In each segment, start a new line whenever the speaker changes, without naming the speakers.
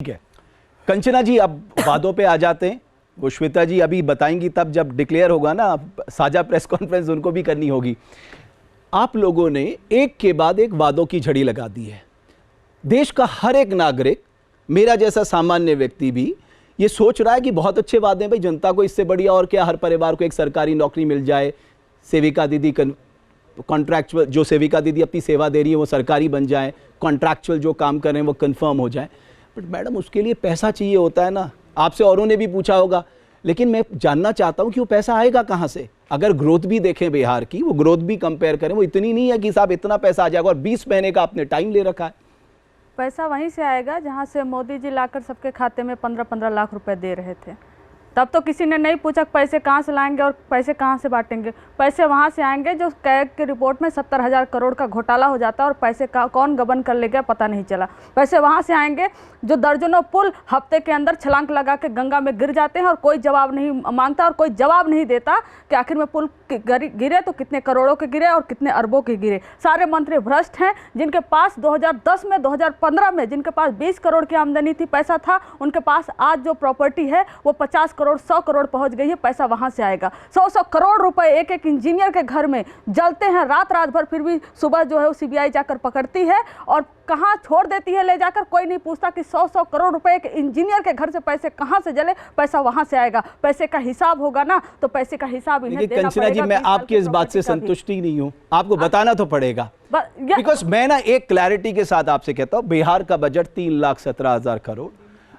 ठीक है कंचना जी, अब वादों पे आ जाते हैं। वो श्वेता जी अभी बताएंगी, तब जब डिक्लेयर होगा ना साझा प्रेस कॉन्फ्रेंस उनको भी करनी होगी। आप लोगों ने एक के बाद एक वादों की झड़ी लगा दी है। देश का हर एक नागरिक, मेरा जैसा सामान्य व्यक्ति भी ये सोच रहा है कि बहुत अच्छे वादे हैं भाई, जनता को इससे बढ़िया और क्या, हर परिवार को एक सरकारी नौकरी मिल जाए, सेविका दीदी कॉन्ट्रैक्चुअल, जो सेविका दीदी अपनी सेवा दे रही है वो सरकारी बन जाए, कॉन्ट्रैक्चुअल जो काम कर रहे हैं वो कंफर्म हो जाए। बट मैडम उसके लिए पैसा चाहिए होता है ना, आपसे औरों ने भी पूछा होगा, लेकिन मैं जानना चाहता हूं कि वो पैसा आएगा कहां से। अगर ग्रोथ भी देखें बिहार की, वो ग्रोथ भी कंपेयर करें, वो इतनी नहीं है कि साहब इतना पैसा आ जाएगा, और 20 महीने का आपने टाइम ले रखा है।
पैसा वहीं से आएगा जहां से मोदी जी लाकर सबके खाते में 15-15 लाख रुपए दे रहे थे। तब तो किसी ने नहीं पूछा पैसे कहाँ से लाएंगे और पैसे कहाँ से बांटेंगे। पैसे वहाँ से आएंगे जो कैग की रिपोर्ट में 70,000 करोड़ का घोटाला हो जाता है और पैसे का कौन गबन कर ले गया पता नहीं चला। पैसे वहाँ से आएंगे जो दर्जनों पुल हफ्ते के अंदर छलांग लगा के गंगा में गिर जाते हैं और कोई जवाब नहीं मांगता और कोई जवाब नहीं देता कि आखिर में पुल गिरे तो कितने करोड़ों के गिरे और कितने अरबों के गिरे। सारे मंत्री भ्रष्ट हैं। जिनके पास 2010 में 2015 में जिनके पास 20 करोड़ की आमदनी थी, पैसा था, उनके पास आज जो प्रॉपर्टी है वो 50 करोड़ 100 करोड़ पहुंच गई है। पैसा वहां से आएगा। 100-100 करोड़ रुपए एक एक इंजीनियर के घर में जलते हैं रात भर, फिर भी सुबह जो है वो सीबीआई जाकर पकड़ती है और कहां छोड़ देती है ले जाकर। कोई नहीं पूछता कि 100-100 करोड़ रुपए एक इंजीनियर के घर से पैसे कहां से जले। पैसा वहां से आएगा। पैसे का हिसाब होगा ना, तो पैसे का हिसाब इन्हें देना
कंचना
पड़ेगा।
जी, मैं आपकी इस बात से संतुष्ट ही नहीं हूं, आपको बताना तो पड़ेगा। बिकॉज मैं ना एक क्लैरिटी के साथ आपसे कहता हूं, बिहार का बजट 3,17,000 करोड़,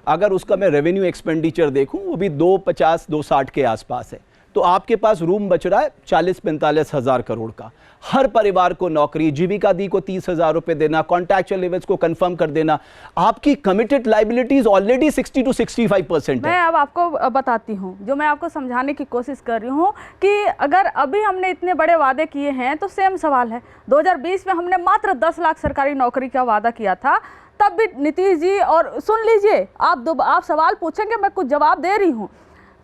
अगर उसका मैं रेवेन्यू एक्सपेंडिचर देखूं वो भी 250-260 के आसपास है, तो आपके पास रूम बच रहा है 40-45 हजार करोड़ का। हर परिवार को नौकरी, जीविका दी को 30,000 रुपए देना, कॉन्ट्रैक्चुअल लेवल्स को कंफर्म कर देना, आपकी कमिटेड लाइबिलिटीज ऑलरेडी 60 to 65% है।
मैं अब आपको बताती हूँ, जो मैं आपको समझाने की कोशिश कर रही हूँ कि अगर अभी हमने इतने बड़े वादे किए हैं तो सेम सवाल है। 2020 में हमने मात्र 10 लाख सरकारी नौकरी का वादा किया था, तब भी नीतीश जी, और सुन लीजिए, आप सवाल पूछेंगे, मैं कुछ जवाब दे रही हूँ।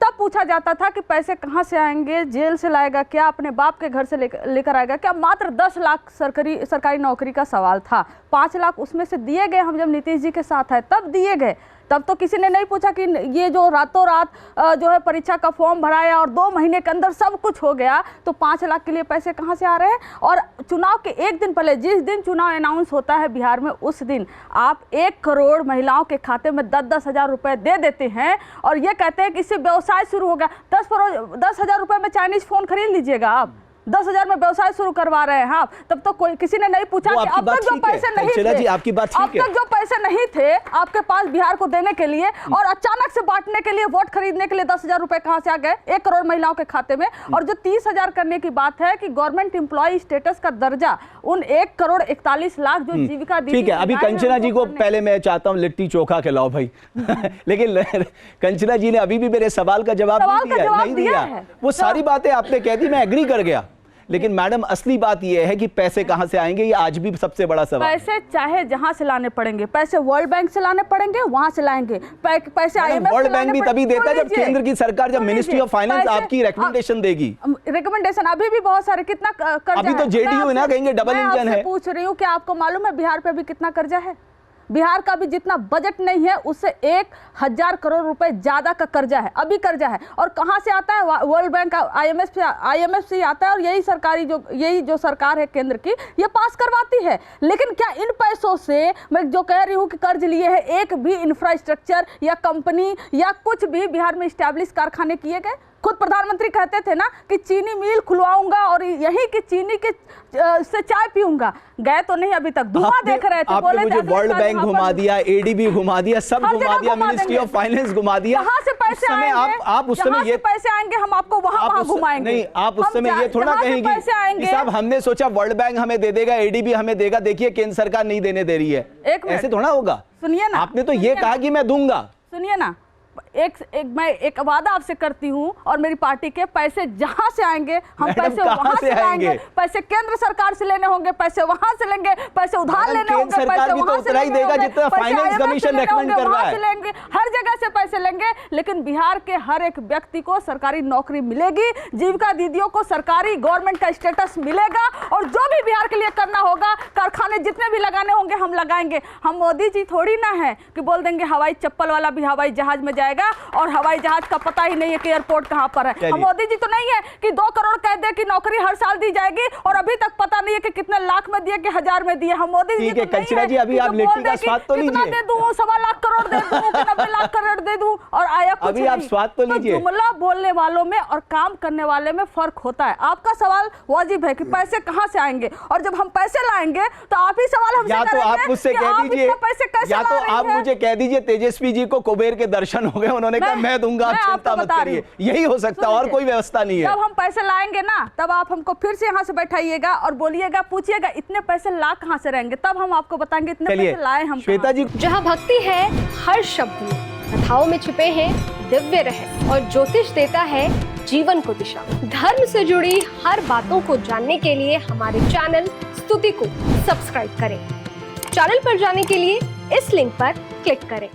तब पूछा जाता था कि पैसे कहाँ से आएंगे, जेल से लाएगा क्या, अपने बाप के घर से लेकर आएगा क्या। मात्र 10 लाख सरकारी नौकरी का सवाल था। 5 लाख उसमें से दिए गए। हम जब नीतीश जी के साथ आए तब दिए गए। तब तो किसी ने नहीं पूछा कि ये जो रातों रात जो है परीक्षा का फॉर्म भराया और 2 महीने के अंदर सब कुछ हो गया, तो 5 लाख के लिए पैसे कहाँ से आ रहे हैं। और चुनाव के एक दिन पहले, जिस दिन चुनाव अनाउंस होता है बिहार में, उस दिन आप 1 करोड़ महिलाओं के खाते में 10-10 हजार रुपए दे देते हैं और ये कहते हैं कि इससे व्यवसाय शुरू होगा। 10,000 रुपए में चाइनीज फोन खरीद लीजिएगा आप। 10,000 में व्यवसाय शुरू करवा रहे हैं आप। तब तो कोई किसी ने नहीं पूछा कि अब तक जो पैसे नहीं थे, अब तक जो पैसे नहीं थे आपके पास बिहार को देने के लिए और अचानक से बांटने के लिए, वोट खरीदने के लिए 10,000 रुपए कहां से आ गए 1 करोड़ महिलाओं के खाते में। और जो 30,000 करने की बात है कि गवर्नमेंट एम्प्लॉय स्टेटस का दर्जा उन 1 करोड़ 41 लाख जो जीविका दी।
ठीक है, अभी कंचना जी को पहले मैं चाहता हूं लिट्टी चोखा खिलाओ भाई लेकिन कंचना जी ने अभी भी मेरे सवाल का जवाब नहीं दिया। वो सारी बातें आपने कह दी, मैं एग्री कर गया, लेकिन मैडम असली बात यह है कि पैसे कहां से आएंगे, ये आज भी सबसे बड़ा सवाल।
पैसे चाहे जहां से लाने पड़ेंगे, पैसे वर्ल्ड बैंक से लाने पड़ेंगे, वहां से लाएंगे पैसे।
वर्ल्ड बैंक भी तभी देता है जब केंद्र की सरकार, जब मिनिस्ट्री ऑफ फाइनेंस आपकी रिकमेंडेशन देगी।
रिकमेंडेशन अभी भी बहुत सारे, कितना कर्जा
अभी तो जेडीयू है ना, कहेंगे डबल इंजन है।
पूछ रही हूँ कि आपको मालूम है बिहार पे भी कितना कर्जा है। बिहार का भी जितना बजट नहीं है उससे 1,000 करोड़ रुपए ज्यादा का कर्जा है, अभी कर्जा है। और कहां से आता है? वर्ल्ड बैंक, IMF से आता है। और यही जो सरकार है केंद्र की, ये पास करवाती है। लेकिन क्या इन पैसों से, मैं जो कह रही हूं कि कर्ज लिए है, एक भी इंफ्रास्ट्रक्चर या कंपनी या कुछ भी बिहार में स्टैब्लिश कारखाने किए गए? खुद प्रधानमंत्री कहते थे ना कि चीनी मिल खुलवाऊंगा और यही की चीनी के से चाय पीऊंगा। गए तो नहीं अभी तक, धुआं देख रहे थे। बोले
मुझे वर्ल्ड बैंक घुमा दिया, ADB घुमा दिया, सब घुमा दिया, मिनिस्ट्री ऑफ फाइनेंस घुमा दिया।
कहां से पैसे आएंगे?
आप उस समय ये
पैसे आएंगे, हम आपको वहां घुमाएंगे।
नहीं, आप उस समय ये थोड़ा कहेंगे कि साहब हमने सोचा वर्ल्ड बैंक हमें दे देगा, ADB हमें देगा, देखिए केंद्र सरकार नहीं देने दे रही है। ऐसे थोड़ा होगा।
सुनिए ना,
आपने तो ये कहा कि मैं दूंगा।
सुनिए ना, मैं एक वादा आपसे करती हूँ और मेरी पार्टी के पैसे जहाँ से आएंगे हम
मैडम,
पैसे
कहाँ
वहाँ
से
से लाएंगे।
आएंगे?
पैसे केंद्र सरकार से लेने होंगे, पैसे वहाँ से लेंगे, पैसे उधार लेने
केंद्र
होंगे,
सरकार
पैसे
भी तो
वहाँ से
उतना ही
लेने
देगा
होंगे,
जितना
पैसे
फाइनेंस
IMF से
कमीशन
लेने
रेकमेंड
होंगे,
कर रहा
वहाँ
है।
से लेंगे, हर जगह से पैसे लेंगे, लेकिन बिहार के हर एक व्यक्ति को सरकारी नौकरी मिलेगी, जीविका दीदियों को सरकारी गवर्नमेंट का स्टेटस मिलेगा, और जो भी बिहार के लिए करना होगा, कारखाने जितने भी लगाने होंगे हम लगाएंगे। हम मोदी जी थोड़ी ना है कि बोल देंगे हवाई चप्पल वाला भी हवाई जहाज में जाएगा और हवाई जहाज का पता ही नहीं है कि एयरपोर्ट कहाँ पर है। हम मोदी जी तो नहीं है कि 2 करोड़ कह दे कि नौकरी हर साल दी जाएगी और अभी तक पता नहीं है कि कितने लाख में दिए कि 1000 में दिए। हम मोदी जी
ठीक है,
तो नहीं
कंचना
है
जी, अभी
कि
आप
जो
लिट्टी
बोल
का
दे कि
स्वाद तो
कितना
लीजिए।
दे दूं, 1.25 लाख करोड़ दे दूं कि 90 लाख करोड़ दे दूं, और आया कुछ
अभी आप
नहीं।
स्वाद तो लीजिए।
जुमला बोलने वालों में और काम करने वाले में फर्क होता है। आपका सवाल वाजिब है कि पैसे कहाँ से आएंगे, और जब हम पैसे लाएंगे तो आप ही सवाल हमसे
या तो
करेंगे
आप मुझसे
कि
कह
आप
दीजिए,
इतने पैसे कैसे
या तो
ला रही
आप
हैं?
मुझे कह दीजिए तेजस्वी जी को कुबेर के दर्शन हो गए, उन्होंने कहा मैं दूंगा, आप
मैं
चिंता
आपको
मत
बता रही
करिए। यही हो सकता है, और
सुनिए,
कोई व्यवस्था नहीं है।
जब हम पैसे लाएंगे ना, तब आप हमको फिर से यहाँ से बैठाइएगा और बोलिएगा, पूछिएगा इतने पैसे ला कहाँ से रहेंगे, तब हम आपको बताएंगे इतने
चलिए
पैसे लाए हम
श्वेता जी,
जहाँ भक्ति है हर शब्द में, कथाओं में छिपे हैं दिव्य रहस्य, और ज्योतिष देता है जीवन को दिशा। धर्म से जुड़ी हर बातों को जानने के लिए हमारे चैनल स्तुति को सब्सक्राइब करें। चैनल पर जाने के लिए इस लिंक पर क्लिक करें।